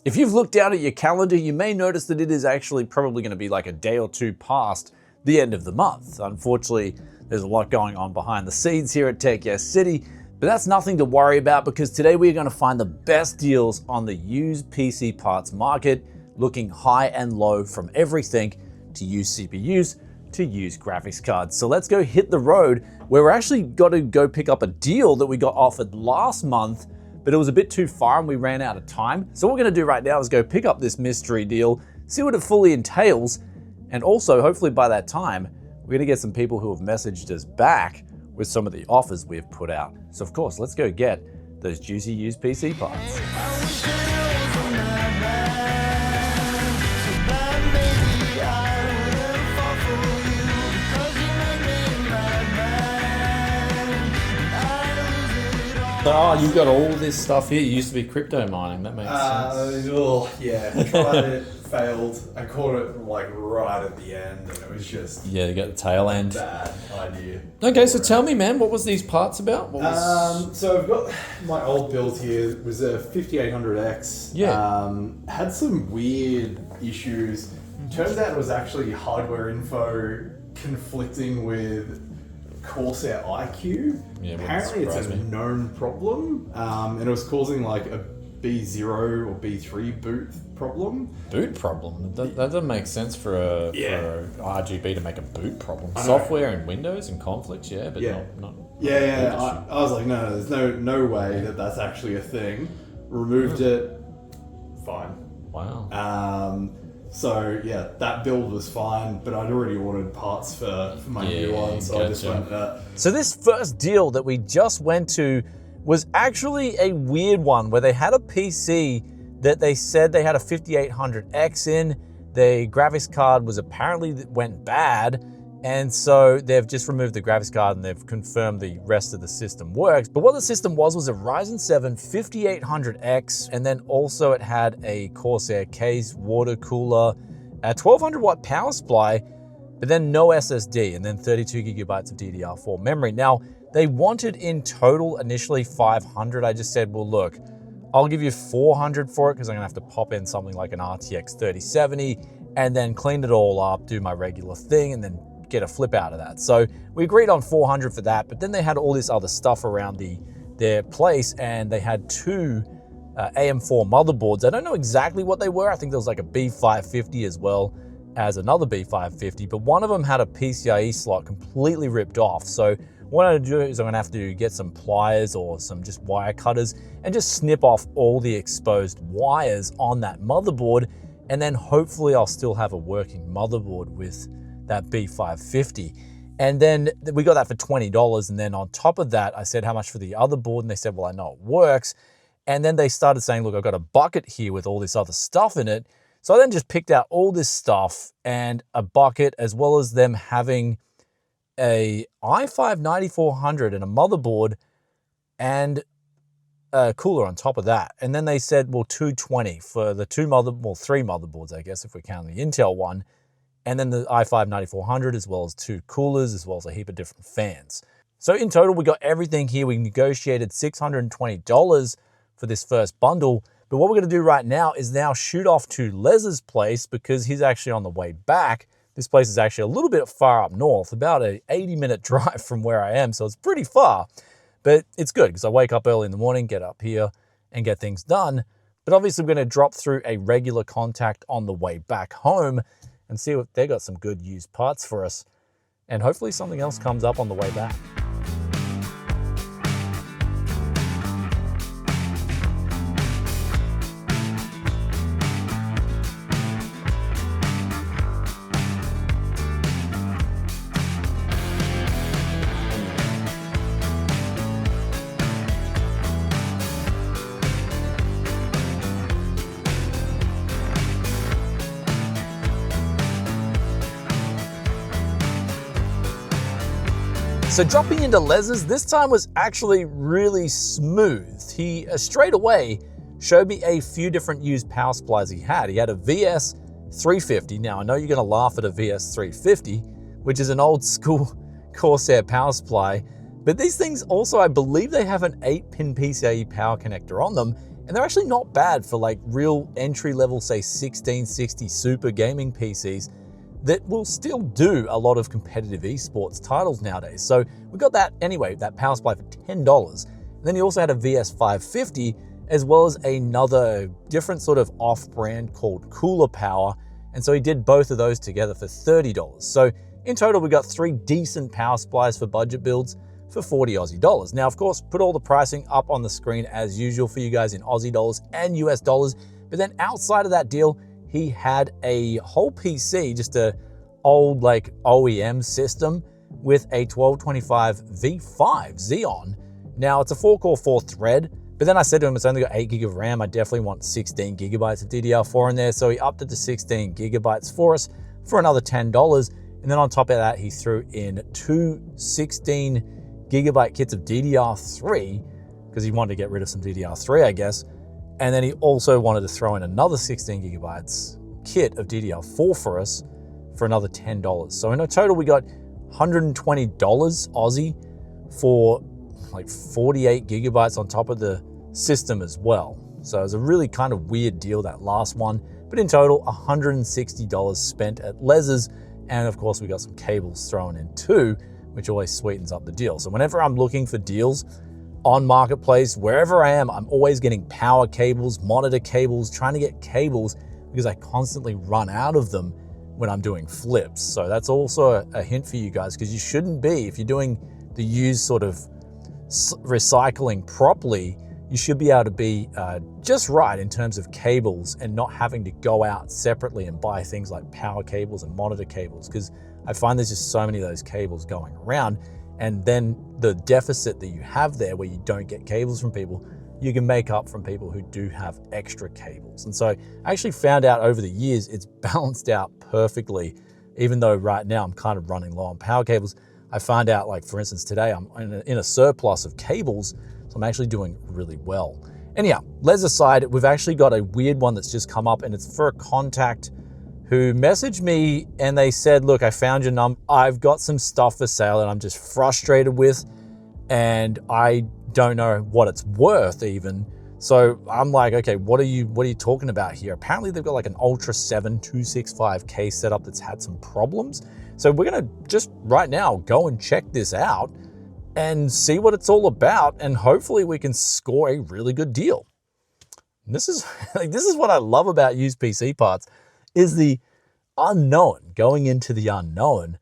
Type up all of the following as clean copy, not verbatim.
If you've looked down at your calendar, you may notice that it is actually probably going to be like a day or two past the end of the month. Unfortunately, there's a lot going on behind the scenes here at Tech Yes City, but that's nothing to worry about because today we're going to find the best deals on the used PC parts market, looking high and low from everything to used CPUs to used graphics cards. So let's go hit the road where we're actually got to go pick up a deal that we got offered last month, but it was a bit too far and we ran out of time. So what we're gonna do right now is go pick up this mystery deal, see what it fully entails, and also hopefully by that time, we're gonna get some people who have messaged us back with some of the offers we have put out. So of course, let's go get those juicy used PC parts. Oh, you've got all this stuff here. You used to be crypto mining. That makes sense. Well, yeah, I tried it, failed. I caught it like right at the end, and it was just Yeah, you got the tail end. bad idea. Okay, so tell me, man, what was these parts about? What was... So I've got my old build here. It was a 5800X. Yeah. Had some weird issues. Turns out it was actually hardware info conflicting with Corsair IQ. Yeah, apparently it's a known problem, and it was causing like a B0 or B3 boot problem. Boot problem? That doesn't make sense for a RGB to make a boot problem. Software in Windows and conflicts, yeah, but not I was like, no, there's no way that that's actually a thing. Removed it, fine. Wow. So yeah, that build was fine, but I'd already ordered parts for my new one, so I just went So this first deal that we just went to was actually a weird one where they had a PC that they said they had a 5800X in. The graphics card was apparently went bad, and so they've just removed the graphics card and they've confirmed the rest of the system works. But what the system was a Ryzen 7 5800X, and then also it had a Corsair case, water cooler, a 1200 watt power supply, but then no SSD, and then 32 gigabytes of DDR4 memory. Now, they wanted in total initially 500. I just said, well, look, I'll give you 400 for it because I'm gonna have to pop in something like an RTX 3070 and then clean it all up, do my regular thing, and then get a flip out of that. So we agreed on 400 for that, but then they had all this other stuff around their place, and they had two AM4 motherboards. I don't know exactly what they were. I think there was like a B550 as well as another B550, but one of them had a PCIe slot completely ripped off. So what I'm gonna do is I'm gonna have to get some pliers or some just wire cutters and just snip off all the exposed wires on that motherboard, and then hopefully I'll still have a working motherboard with that B550. And then we got that for $20. And then on top of that, I said, how much for the other board? And they said, well, I know it works. And then they started saying, look, I've got a bucket here with all this other stuff in it. So I then just picked out all this stuff and a bucket, as well as them having a i5 9400 and a motherboard and a cooler on top of that. And then they said, well, $220 for the three motherboards, I guess, if we count the Intel one. And then the i5 9400, as well as two coolers, as well as a heap of different fans. So in total, we got everything here. We negotiated $620 for this first bundle. But what we're gonna do right now is now shoot off to Les's place because he's actually on the way back. This place is actually a little bit far up north, about an 80-minute drive from where I am, so it's pretty far. But it's good because I wake up early in the morning, get up here, and get things done. But obviously, we're gonna drop through a regular contact on the way back home and see if they got some good used parts for us. And hopefully something else comes up on the way back. So dropping into Les's this time was actually really smooth. He straight away showed me a few different used power supplies he had. He had a VS350. Now I know you're gonna laugh at a VS350, which is an old school Corsair power supply, but these things also, I believe they have an 8-pin PCIe power connector on them, And they're actually not bad for like real entry level, say 1660 super gaming PCs that will still do a lot of competitive esports titles nowadays. So we got that anyway, that power supply for $10. And then he also had a VS550, as well as another different sort of off-brand called Cooler Power. And so he did both of those together for $30. So in total, we got 3 decent power supplies for budget builds for 40 Aussie dollars. Now, of course, put all the pricing up on the screen as usual for you guys in Aussie dollars and US dollars. But then outside of that deal, he had a whole PC, just a old like OEM system with a 1225 V5 Xeon. Now it's a 4-core 4-thread, but then I said to him, it's only got 8 gig of RAM. I definitely want 16 gigabytes of DDR4 in there. So he upped it to 16 gigabytes for us for another $10. And then on top of that, he threw in 2 16 gigabyte kits of DDR3 because he wanted to get rid of some DDR3, I guess. And then he also wanted to throw in another 16 gigabytes kit of DDR4 for us for another $10. So in a total, we got $120 Aussie for like 48 gigabytes on top of the system as well. So it was a really kind of weird deal, that last one. But in total, $160 spent at Les's. And of course, we got some cables thrown in too, which always sweetens up the deal. So whenever I'm looking for deals on Marketplace, wherever I am, I'm always getting power cables, monitor cables, trying to get cables because I constantly run out of them when I'm doing flips. So that's also a hint for you guys, because you shouldn't be, if you're doing the used sort of recycling properly, you should be able to be just right in terms of cables and not having to go out separately and buy things like power cables and monitor cables, because I find there's just so many of those cables going around, and then the deficit that you have there where you don't get cables from people, you can make up from people who do have extra cables. And so I actually found out over the years it's balanced out perfectly, even though right now I'm kind of running low on power cables. I found out, like for instance today, I'm in a surplus of cables, so I'm actually doing really well. Anyhow, Les aside, we've actually got a weird one that's just come up, and it's for a contact who messaged me and they said, look, I found your number. I've got some stuff for sale that I'm just frustrated with, and I don't know what it's worth even. So I'm like, okay, what are you talking about here? Apparently they've got like an Ultra 7 265K setup that's had some problems. So we're gonna just right now go and check this out and see what it's all about, and hopefully we can score a really good deal. And this is what I love about used PC parts, is the unknown, going into the unknown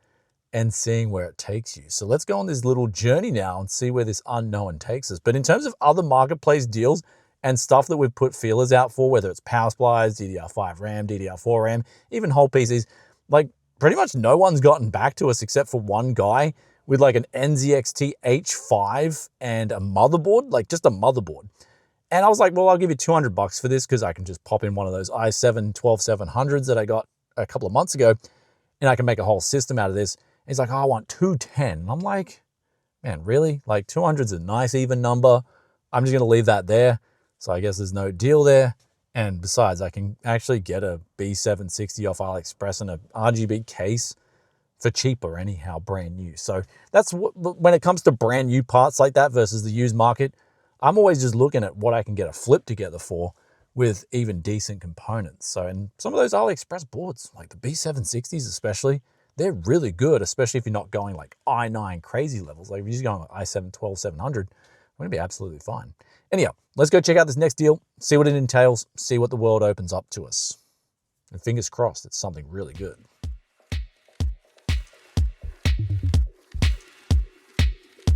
and seeing where it takes you. So let's go on this little journey now and see where this unknown takes us. But in terms of other Marketplace deals and stuff that we've put feelers out for, whether it's power supplies, DDR5 RAM, DDR4 RAM, even whole PCs, like pretty much no one's gotten back to us except for one guy with like an NZXT H5 and a motherboard, like just a motherboard. And I was like, well, I'll give you $200 for this because I can just pop in one of those i7 12700s that I got a couple of months ago, and I can make a whole system out of this. And he's like, oh, I want 210. And I'm like, man, really? Like 200's a nice even number. I'm just gonna leave that there. So I guess there's no deal there. And besides, I can actually get a B760 off AliExpress and a RGB case for cheaper anyhow, brand new. So that's what, when it comes to brand new parts like that versus the used market, I'm always just looking at what I can get a flip together for with even decent components. So, and some of those AliExpress boards, like the B760s especially, they're really good, especially if you're not going like i9 crazy levels. Like if you're just going like i7 12700, we're gonna be absolutely fine. Anyhow, let's go check out this next deal, see what it entails, see what the world opens up to us. And fingers crossed, it's something really good.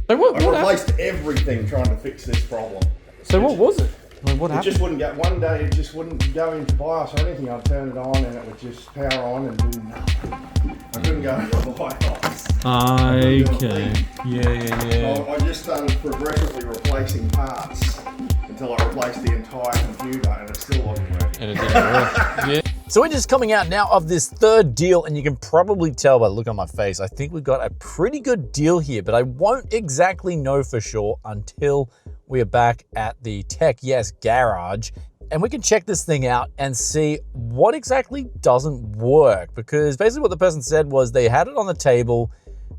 So I replaced everything trying to fix this problem. So what was it? I mean, what happened? It just wouldn't go. One day it just wouldn't go into BIOS or anything. I'd turn it on and it would just power on and do nothing. I couldn't go into BIOS. Okay. Yeah. So I just started progressively replacing parts until I replaced the entire computer, and it still wasn't working. And it didn't work. Yeah. So we're just coming out now of this third deal, and you can probably tell by the look on my face, I think we've got a pretty good deal here, but I won't exactly know for sure until we are back at the Tech Yes garage, and we can check this thing out and see what exactly doesn't work. Because basically what the person said was they had it on the table,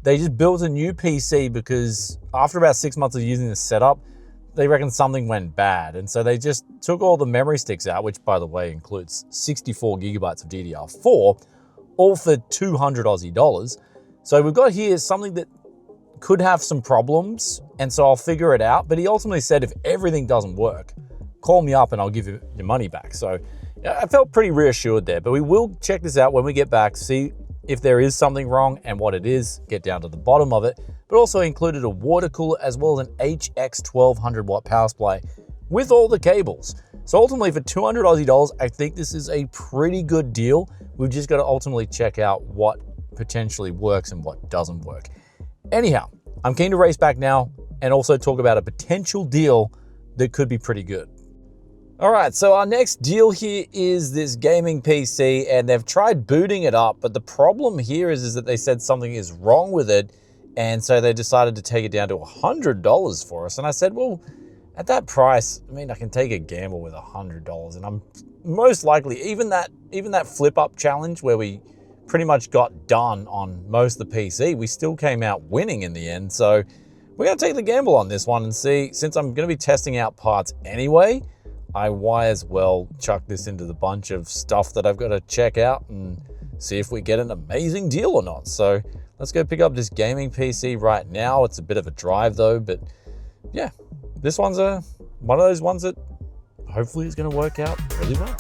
they just built a new PC because after about 6 months of using this setup, they reckon something went bad. And so they just took all the memory sticks out, which by the way includes 64 gigabytes of DDR4, all for 200 Aussie dollars. So we've got here something that could have some problems, and so I'll figure it out. But he ultimately said if everything doesn't work, call me up and I'll give you your money back. So I felt pretty reassured there, but we will check this out when we get back, see if there is something wrong and what it is, get down to the bottom of it, but also included a water cooler as well as an HX 1200 watt power supply with all the cables. So ultimately for 200 Aussie dollars, I think this is a pretty good deal. We've just got to ultimately check out what potentially works and what doesn't work. Anyhow, I'm keen to race back now and also talk about a potential deal that could be pretty good. All right, so our next deal here is this gaming PC, and they've tried booting it up, but the problem here is that they said something is wrong with it, and so they decided to take it down to $100 for us. And I said, well, at that price, I mean, I can take a gamble with $100, and I'm most likely, even that flip-up challenge where we pretty much got done on most of the PC, we still came out winning in the end. So we're gonna take the gamble on this one and see, since I'm gonna be testing out parts anyway, I might as well chuck this into the bunch of stuff that I've got to check out and see if we get an amazing deal or not. So let's go pick up this gaming PC right now. It's a bit of a drive though, but yeah, this one's one of those ones that hopefully is going to work out really well.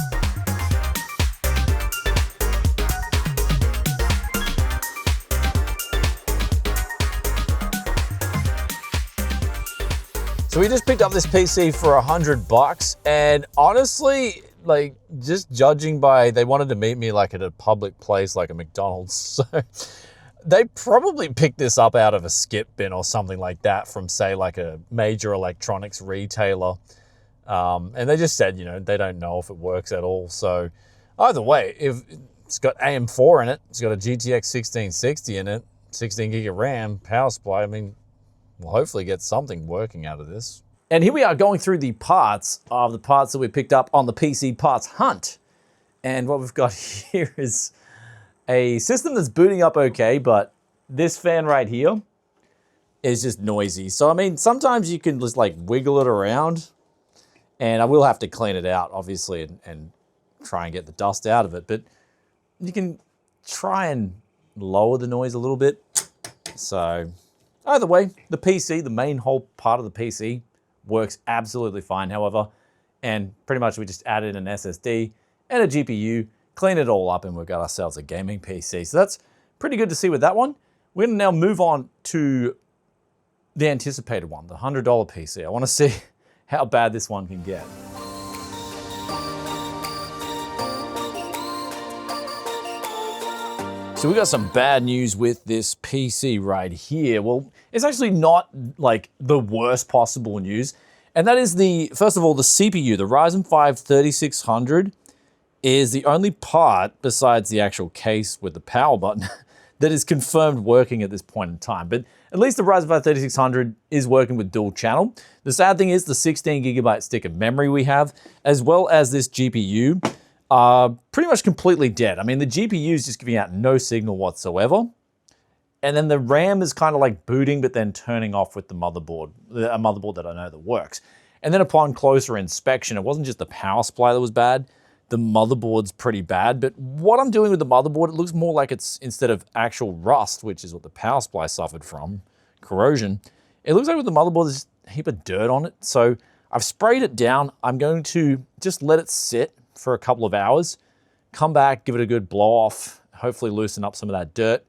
So we just picked up this PC for $100, and honestly, like, just judging by, they wanted to meet me like at a public place like a McDonald's, so they probably picked this up out of a skip bin or something like that from, say, like a major electronics retailer. And they just said, you know, they don't know if it works at all. So either way, if it's got AM4 in it, it's got a GTX 1660 in it, 16 gig of RAM, power supply, I mean, we'll hopefully get something working out of this. And here we are going through the parts of the parts that we picked up on the PC parts hunt. And what we've got here is a system that's booting up okay, but this fan right here is just noisy. So, I mean, sometimes you can just like wiggle it around, and I will have to clean it out, obviously, and try and get the dust out of it. But you can try and lower the noise a little bit. So either way, the PC, the main whole part of the PC, works absolutely fine, however, and pretty much we just added an SSD and a GPU, clean it all up, and we've got ourselves a gaming PC. So that's pretty good to see with that one. We're gonna now move on to the anticipated one, the $100 PC. I wanna see how bad this one can get. So we got some bad news with this PC right here. Well, it's actually not like the worst possible news. And that is first of all, the CPU, the Ryzen 5 3600 is the only part besides the actual case with the power button that is confirmed working at this point in time. But at least the Ryzen 5 3600 is working with dual channel. The sad thing is the 16 gigabyte stick of memory we have, as well as this GPU, are pretty much completely dead. I mean, the GPU is just giving out no signal whatsoever. And then the RAM is kind of like booting, but then turning off with the motherboard, a motherboard that I know that works. And then upon closer inspection, it wasn't just the power supply that was bad, the motherboard's pretty bad. But what I'm doing with the motherboard, it looks more like it's, instead of actual rust, which is what the power supply suffered from, corrosion, it looks like with the motherboard, there's a heap of dirt on it. So I've sprayed it down. I'm going to just let it sit for a couple of hours, come back, give it a good blow off, hopefully loosen up some of that dirt.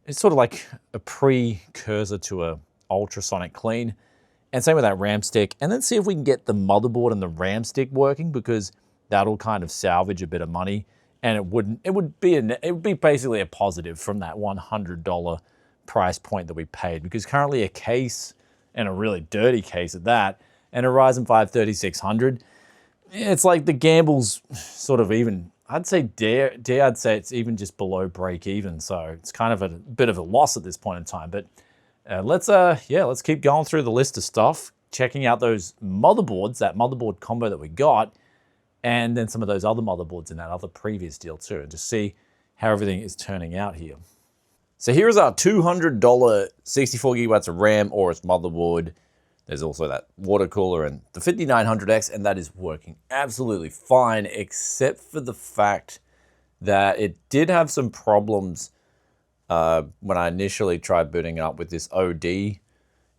It's sort of like a precursor to a ultrasonic clean. And same with that RAM stick. And then see if we can get the motherboard and the RAM stick working, because that'll kind of salvage a bit of money. And it would be basically a positive from that $100 price point that we paid, because currently a case, and a really dirty case at that, and a Ryzen 5 3600, it's like the gamble's sort of even, I'd say I'd say it's even just below break even. So it's kind of a bit of a loss at this point in time. But let's keep going through the list of stuff, checking out those motherboards, that motherboard combo that we got, and then some of those other motherboards in that other previous deal too, and just see how everything is turning out here. So here is our $200 64 gigabytes of RAM or its motherboard, There's also that water cooler and the 5900X, and that is working absolutely fine, except for the fact that it did have some problems when I initially tried booting it up with this OD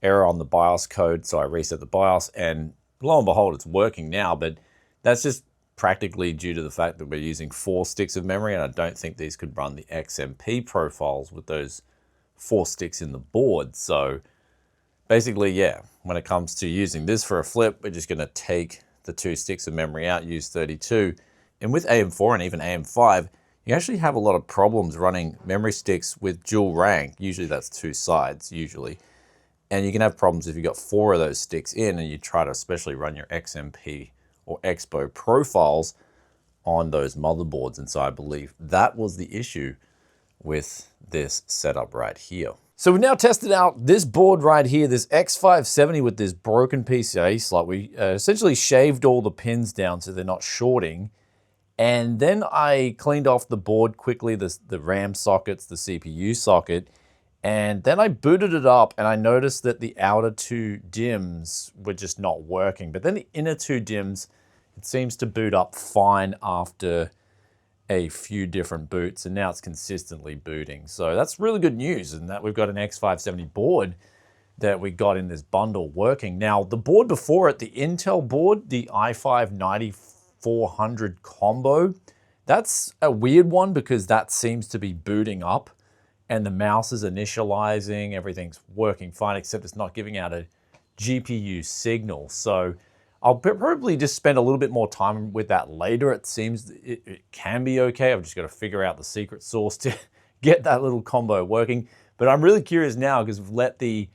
error on the BIOS code. So I reset the BIOS, and lo and behold, it's working now. But that's just practically due to the fact that we're using 4 sticks of memory, and I don't think these could run the XMP profiles with those 4 sticks in the board. So basically, yeah, when it comes to using this for a flip, we're just going to take the 2 sticks of memory out, use 32. And with AM4 and even AM5, you actually have a lot of problems running memory sticks with dual rank. Usually that's 2 sides, usually. And you can have problems if you've got 4 of those sticks in and you try to especially run your XMP or Expo profiles on those motherboards. And so I believe that was the issue with this setup right here. So we've now tested out this board right here, this X570 with this broken PCIe slot. We essentially shaved all the pins down so they're not shorting. And then I cleaned off the board quickly, the RAM sockets, the CPU socket, and then I booted it up and I noticed that the outer 2 DIMMs were just not working. But then the inner 2 DIMMs, it seems to boot up fine after a few different boots, and now it's consistently booting. So that's really good news, and that we've got an X570 board that we got in this bundle working. Now, the board before it, the Intel board, the i5 9400 combo, that's a weird one because that seems to be booting up and the mouse is initializing, everything's working fine, except it's not giving out a GPU signal. So I'll probably just spend a little bit more time with that later. It seems it can be okay. I've just got to figure out the secret sauce to get that little combo working. But I'm really curious now because we've let that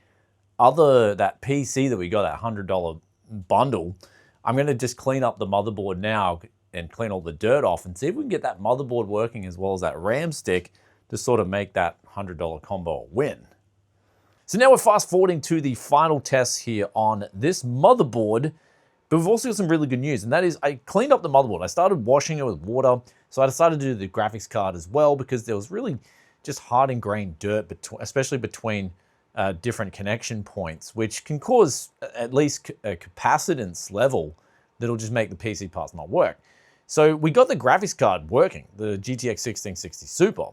PC that we got, that $100 bundle, I'm going to just clean up the motherboard now and clean all the dirt off and see if we can get that motherboard working as well as that RAM stick to sort of make that $100 combo a win. So now we're fast forwarding to the final tests here on this motherboard, but we've also got some really good news, and that is I cleaned up the motherboard. I started washing it with water, so I decided to do the graphics card as well because there was really just hard ingrained dirt, especially between different connection points, which can cause at least a capacitance level that'll just make the PC parts not work. So we got the graphics card working, the GTX 1660 Super,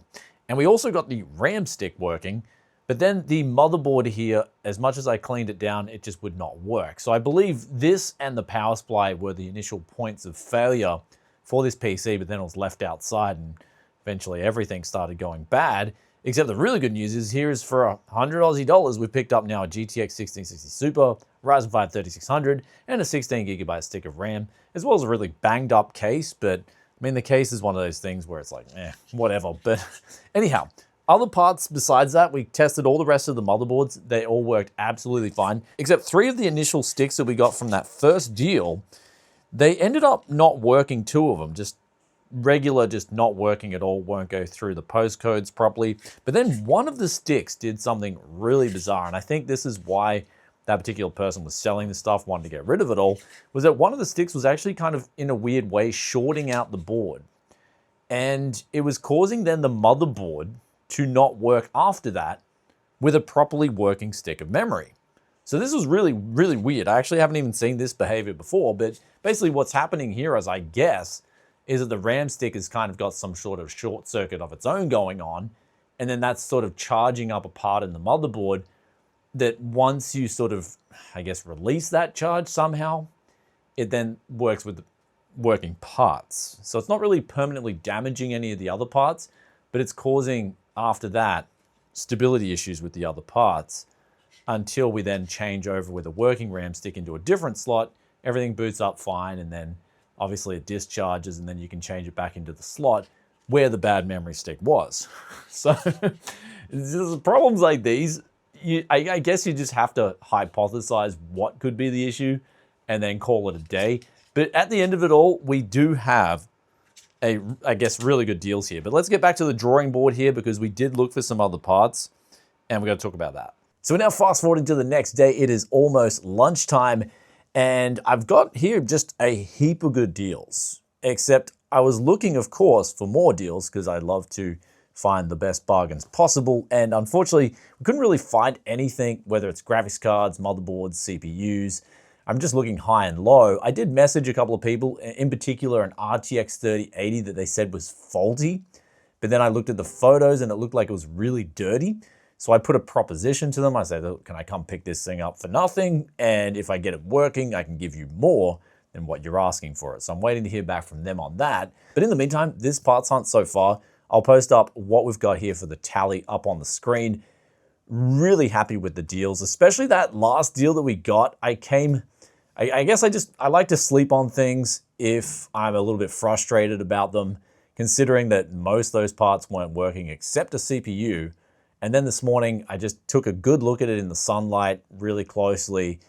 and we also got the RAM stick working, but then the motherboard here, as much as I cleaned it down, it just would not work. So I believe this and the power supply were the initial points of failure for this PC, but then it was left outside and eventually everything started going bad. Except the really good news is here is for $100 Aussie dollars, we picked up now a GTX 1660 Super, Ryzen 5 3600, and a 16GB stick of RAM, as well as a really banged up case. But I mean, the case is one of those things where it's like, whatever. But anyhow, other parts besides that, we tested all the rest of the motherboards. They all worked absolutely fine, except 3 of the initial sticks that we got from that first deal, they ended up not working. 2 of them, just regular, just not working at all, won't go through the postcodes properly. But then one of the sticks did something really bizarre, and I think this is why that particular person was selling the stuff, wanted to get rid of it all, was that one of the sticks was actually kind of, in a weird way, shorting out the board. And it was causing then the motherboard to not work after that with a properly working stick of memory. So this was really, really weird. I actually haven't even seen this behavior before, but basically what's happening here, as I guess, is that the RAM stick has kind of got some sort of short circuit of its own going on, and then that's sort of charging up a part in the motherboard that once you sort of, I guess, release that charge somehow, it then works with the working parts. So it's not really permanently damaging any of the other parts, but it's causing, after that, stability issues with the other parts until we then change over with a working RAM stick into a different slot. Everything boots up fine, and then obviously it discharges, and then you can change it back into the slot where the bad memory stick was. So problems like these, I guess you just have to hypothesize what could be the issue and then call it a day. But at the end of it all, we do have I guess, really good deals here. But let's get back to the drawing board here because we did look for some other parts and we're going to talk about that. So we're now fast forwarding to the next day. It is almost lunchtime and I've got here just a heap of good deals, except I was looking, of course, for more deals because I love to find the best bargains possible. And unfortunately, we couldn't really find anything, whether it's graphics cards, motherboards, CPUs. I'm just looking high and low. I did message a couple of people, in particular an RTX 3080 that they said was faulty. But then I looked at the photos and it looked like it was really dirty. So I put a proposition to them. I said, can I come pick this thing up for nothing? And if I get it working, I can give you more than what you're asking for it. So I'm waiting to hear back from them on that. But in the meantime, this parts hunt so far, I'll post up what we've got here for the tally up on the screen. Really happy with the deals, especially that last deal that we got. I guess I like to sleep on things if I'm a little bit frustrated about them, considering that most of those parts weren't working except a CPU. And then this morning, I just took a good look at it in the sunlight really closely.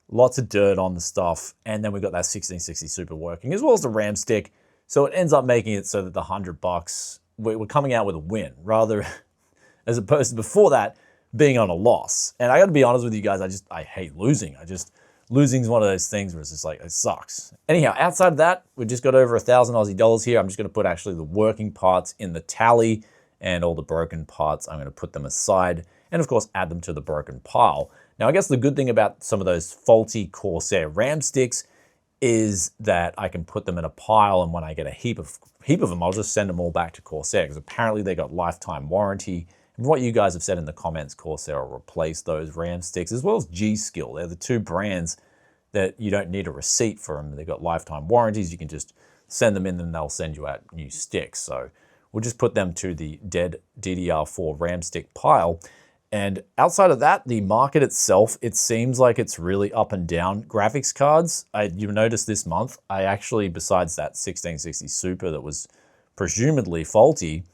Lots of dirt on the stuff. And then we got that 1660 Super working, as well as the RAM stick. So it ends up making it so that the $100, we're coming out with a win, rather as opposed to before that being on a loss. And I got to be honest with you guys, I hate losing. Losing is one of those things where it's just like, it sucks. Anyhow, outside of that, we just got over 1,000 Aussie dollars here. I'm just going to put actually the working parts in the tally, and all the broken parts, I'm going to put them aside and of course add them to the broken pile. Now, I guess the good thing about some of those faulty Corsair RAM sticks is that I can put them in a pile, and when I get a heap of them, I'll just send them all back to Corsair, because apparently they got lifetime warranty. And what you guys have said in the comments, Corsair will replace those RAM sticks, as well as G-Skill. They're the two brands that you don't need a receipt for them. They've got lifetime warranties. You can just send them in and they'll send you out new sticks. So we'll just put them to the dead DDR4 RAM stick pile. And outside of that, the market itself, it seems like it's really up and down. Graphics cards, you notice this month, I actually, besides that 1660 Super that was presumably faulty,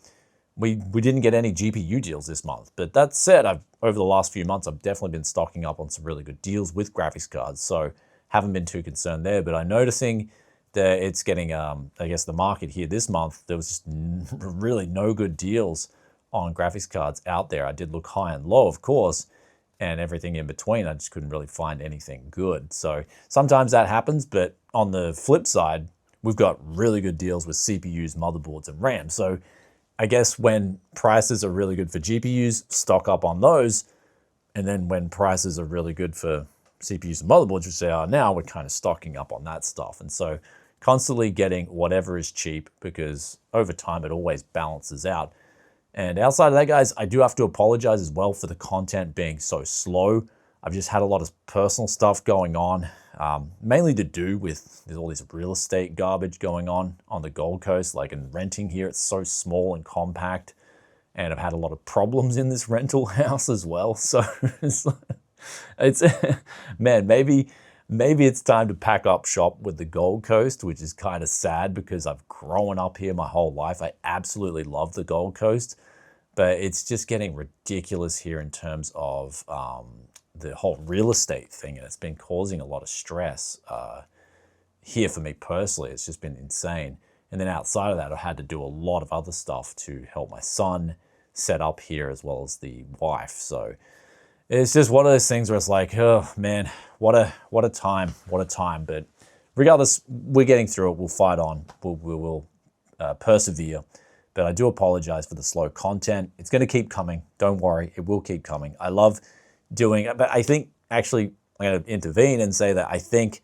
we didn't get any GPU deals this month. But that said, over the last few months, I've definitely been stocking up on some really good deals with graphics cards. So haven't been too concerned there. But I'm noticing that it's getting, I guess, the market here this month, there was just really no good deals on graphics cards out there. I did look high and low, of course, and everything in between. I just couldn't really find anything good. So sometimes that happens, but on the flip side, we've got really good deals with CPUs, motherboards, and RAM. So I guess when prices are really good for GPUs, stock up on those. And then when prices are really good for CPUs and motherboards, which they are now, we're kind of stocking up on that stuff. And so constantly getting whatever is cheap, because over time it always balances out. And outside of that, guys, I do have to apologize as well for the content being so slow. I've just had a lot of personal stuff going on, mainly to do with there's all this real estate garbage going on the Gold Coast. Like in renting here, it's so small and compact. And I've had a lot of problems in this rental house as well. So it's man, maybe it's time to pack up shop with the Gold Coast, which is kind of sad because I've grown up here my whole life. I absolutely love the Gold Coast, but it's just getting ridiculous here in terms of the whole real estate thing, and it's been causing a lot of stress here for me personally. It's just been insane. And then outside of that, I had to do a lot of other stuff to help my son set up here, as well as the wife. So it's just one of those things where it's like, oh man, what a time. But regardless, we're getting through it. We'll fight on. We'll persevere. But I do apologize for the slow content. It's going to keep coming. Don't worry, it will keep coming. I love doing it, but I think actually I'm going to intervene and say that I think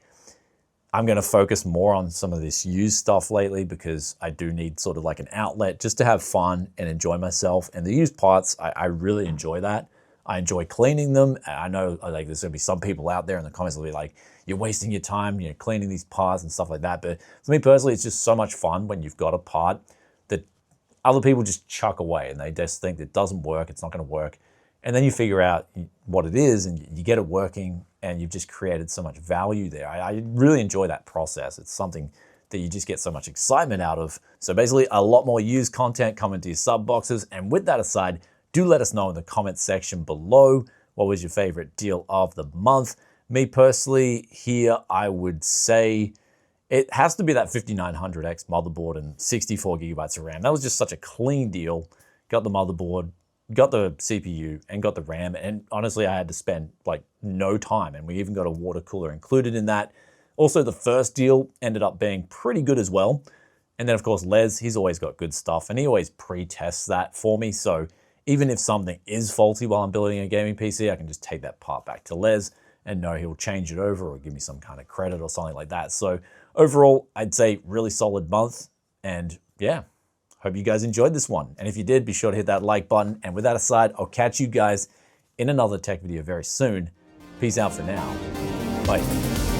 I'm going to focus more on some of this used stuff lately, because I do need sort of like an outlet just to have fun and enjoy myself. And the used parts, I really enjoy that. I enjoy cleaning them. I know like there's going to be some people out there in the comments will be like, you're wasting your time, cleaning these parts and stuff like that. But for me personally, it's just so much fun when you've got a part that other people just chuck away and they just think it doesn't work, it's not going to work. And then you figure out what it is and you get it working, and you've just created so much value there. I really enjoy that process. It's something that you just get so much excitement out of. So basically a lot more used content coming to your sub boxes. And with that aside, do let us know in the comments section below, what was your favorite deal of the month? Me personally here, I would say it has to be that 5900X motherboard and 64 gigabytes of RAM. That was just such a clean deal. Got the motherboard, got the CPU, and got the RAM. And honestly, I had to spend like no time. And we even got a water cooler included in that. Also, the first deal ended up being pretty good as well. And then of course, Les, he's always got good stuff and he always pre-tests that for me. So even if something is faulty while I'm building a gaming PC, I can just take that part back to Les and know he'll change it over or give me some kind of credit or something like that. So overall, I'd say really solid month. And yeah, hope you guys enjoyed this one. And if you did, be sure to hit that like button. And with that aside, I'll catch you guys in another tech video very soon. Peace out for now. Bye.